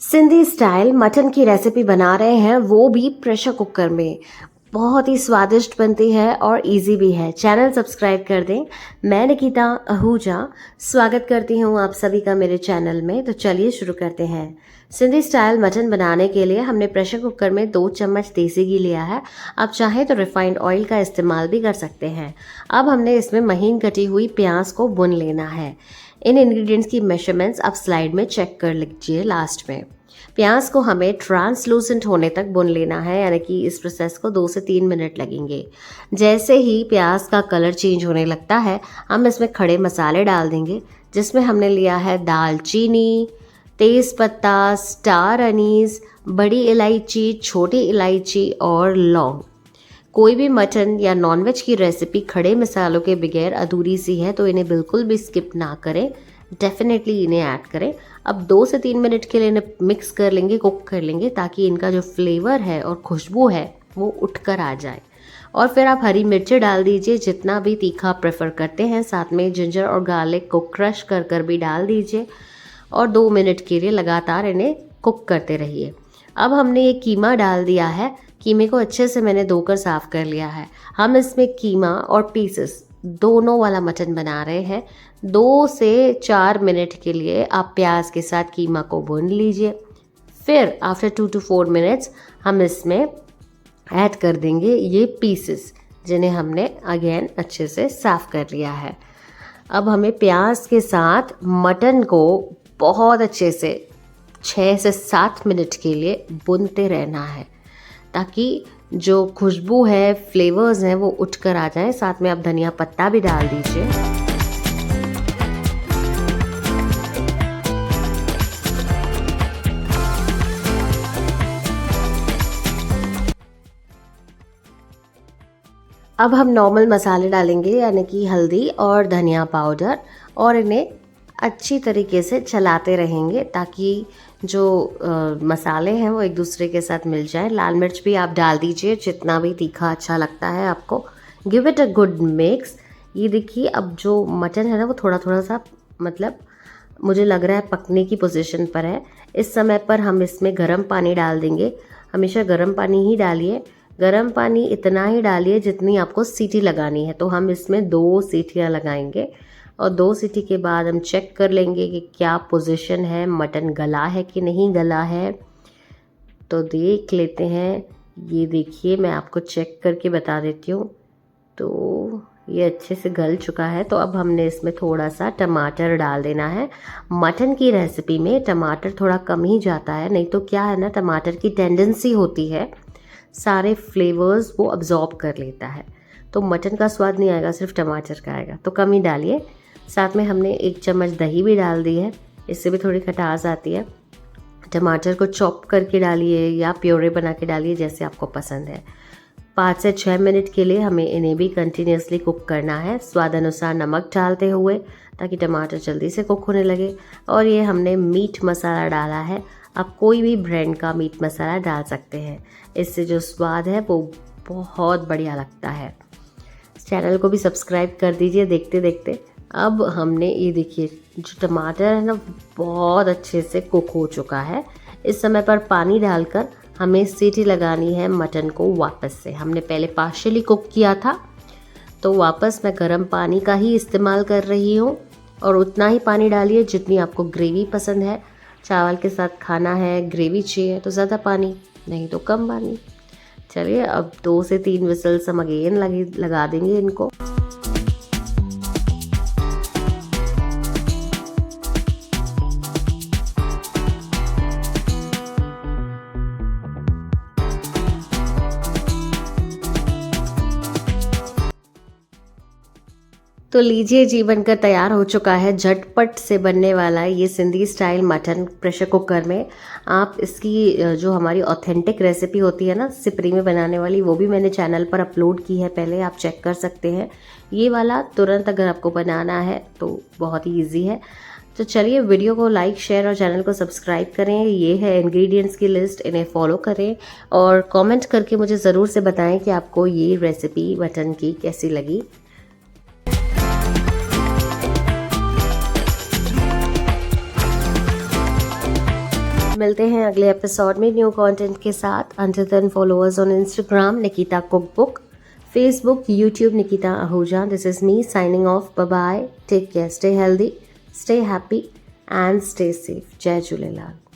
Sindhi style mutton की recipe बना रहे हैं, वो भी प्रेशर कुकर में। बहुत ही स्वादिष्ट बनती है और इजी भी है। चैनल सब्सक्राइब कर दें। मैं निकिता आहूजा स्वागत करती हूँ आप सभी का मेरे चैनल में। तो चलिए शुरू करते हैं। सिंधी स्टाइल मटन बनाने के लिए हमने प्रेशर कुकर में 2 चम्मच देसी घी लिया है। आप चाहें तो रिफाइंड ऑयल का इस्तेमाल भी कर सकते हैं। अब हमने इसमें महीन कटी हुई प्याज को भून लेना है। इन इंग्रेडिएंट्स की मेजरमेंट्स आप स्लाइड में चेक कर लीजिए लास्ट में। प्याज को हमें ट्रांसलूसेंट होने तक भून लेना है, यानी कि इस प्रोसेस को 2 से 3 मिनट लगेंगे। जैसे ही प्याज का कलर चेंज होने लगता है, हम इसमें खड़े मसाले डाल देंगे, जिसमें हमने लिया है दालचीनी, तेज़पत्ता, स्टार अनीस, बड़ी इलायची, छोटी इलायची और लौंग। कोई भी मटन या नॉनवेज की रेसिपी खड़े मसालों के बगैर अधूरी सी है, तो इन्हें बिल्कुल भी स्किप ना करें, डेफिनेटली इन्हें ऐड करें। अब 2 से 3 मिनट के लिए इन्हें मिक्स कर लेंगे, कुक कर लेंगे, ताकि इनका जो फ्लेवर है और खुशबू है वो उठकर आ जाए। और फिर आप हरी मिर्ची डाल दीजिए, जितना भी तीखा प्रेफर करते हैं। साथ में जिंजर और गार्लिक को क्रश कर कर भी डाल दीजिए और 2 मिनट के लिए लगातार इन्हें कुक करते रहिए। अब हमने ये कीमा डाल दिया है। कीमे को अच्छे से मैंने धोकर साफ़ कर लिया है। हम इसमें कीमा और पीसेस दोनों वाला मटन बना रहे हैं। 2 से 4 मिनट के लिए आप प्याज के साथ कीमा को भून लीजिए। फिर आफ्टर 2 to 4 मिनट्स हम इसमें ऐड कर देंगे ये पीसेस, जिन्हें हमने अगेन अच्छे से साफ़ कर लिया है। अब हमें प्याज के साथ मटन को बहुत अच्छे से 6 से 7 मिनट के लिए भूनते रहना है, ताकि जो खुशबू है, फ्लेवर्स हैं, वो उठकर आ जाएं। साथ में आप धनिया पत्ता भी डाल दीजिए। अब हम नॉर्मल मसाले डालेंगे, यानी कि हल्दी और धनिया पाउडर, और इन्हें अच्छी तरीके से चलाते रहेंगे, ताकि जो मसाले हैं वो एक दूसरे के साथ मिल जाए। लाल मिर्च भी आप डाल दीजिए, जितना भी तीखा अच्छा लगता है आपको। Give it a good mix. ये देखिए, अब जो मटन है ना, वो थोड़ा थोड़ा सा, मतलब मुझे लग रहा है पकने की पोजीशन पर है। इस समय पर हम इसमें गर्म पानी डाल देंगे। हमेशा गर्म पानी ही डालिए। गर्म पानी इतना ही डालिए जितनी आपको सीटी लगानी है। तो हम इसमें 2 सीटियाँ लगाएंगे और 2 सीटी के बाद हम चेक कर लेंगे कि क्या पोजीशन है, मटन गला है कि नहीं गला है। तो देख लेते हैं। ये देखिए, मैं आपको चेक करके बता देती हूँ। तो ये अच्छे से गल चुका है। तो अब हमने इसमें थोड़ा सा टमाटर डाल देना है। मटन की रेसिपी में टमाटर थोड़ा कम ही जाता है, नहीं तो क्या है ना, टमाटर की टेंडेंसी होती है सारे फ्लेवर्स वो अब्जॉर्ब कर लेता है, तो मटन का स्वाद नहीं आएगा, सिर्फ टमाटर का आएगा। तो कम ही डालिए। साथ में हमने 1 चम्मच दही भी डाल दी है, इससे भी थोड़ी खटास आती है। टमाटर को चॉप करके डालिए या प्योरे बना के डालिए, जैसे आपको पसंद है। 5 से 6 मिनट के लिए हमें इन्हें भी कंटिन्यूसली कुक करना है, स्वाद अनुसार नमक डालते हुए, ताकि टमाटर जल्दी से कुक होने लगे। और ये हमने मीट मसाला डाला है। आप कोई भी ब्रांड का मीट मसाला डाल सकते हैं, इससे जो स्वाद है वो बहुत बढ़िया लगता है। चैनल को भी सब्सक्राइब कर दीजिए देखते देखते। अब हमने ये देखिए, जो टमाटर है ना, बहुत अच्छे से कुक हो चुका है। इस समय पर पानी डालकर हमें सीटी लगानी है मटन को वापस से। हमने पहले पार्शियली कुक किया था, तो वापस मैं गर्म पानी का ही इस्तेमाल कर रही हूँ। और उतना ही पानी डालिए जितनी आपको ग्रेवी पसंद है। चावल के साथ खाना है, ग्रेवी चाहिए, तो ज़्यादा पानी, नहीं तो कम पानी। चलिए, अब 2 से 3 विसल्स हम अगेन लगा देंगे इनको। तो लीजिए जी, बनकर तैयार हो चुका है झटपट से बनने वाला ये Sindhi style mutton pressure cooker में। आप इसकी जो हमारी ऑथेंटिक रेसिपी होती है ना, सिपरी में बनाने वाली, वो भी मैंने चैनल पर अपलोड की है, पहले आप चेक कर सकते हैं। ये वाला तुरंत अगर आपको बनाना है तो बहुत ही ईजी है। तो चलिए, वीडियो को लाइक, शेयर और चैनल को सब्सक्राइब करें। ये है इंग्रेडिएंट्स की लिस्ट, इन्हें फॉलो करें और कमेंट करके मुझे ज़रूर से बताएं कि आपको ये रेसिपी मटन की कैसी लगी। मिलते हैं अगले एपिसोड में न्यू कंटेंट के साथ। Until then follow us on Instagram Nikita cookbook, Facebook, YouTube Nikita Ahuja. This is me signing off. Bye bye, take care, stay healthy, stay happy and stay safe. जय झूलेलाल।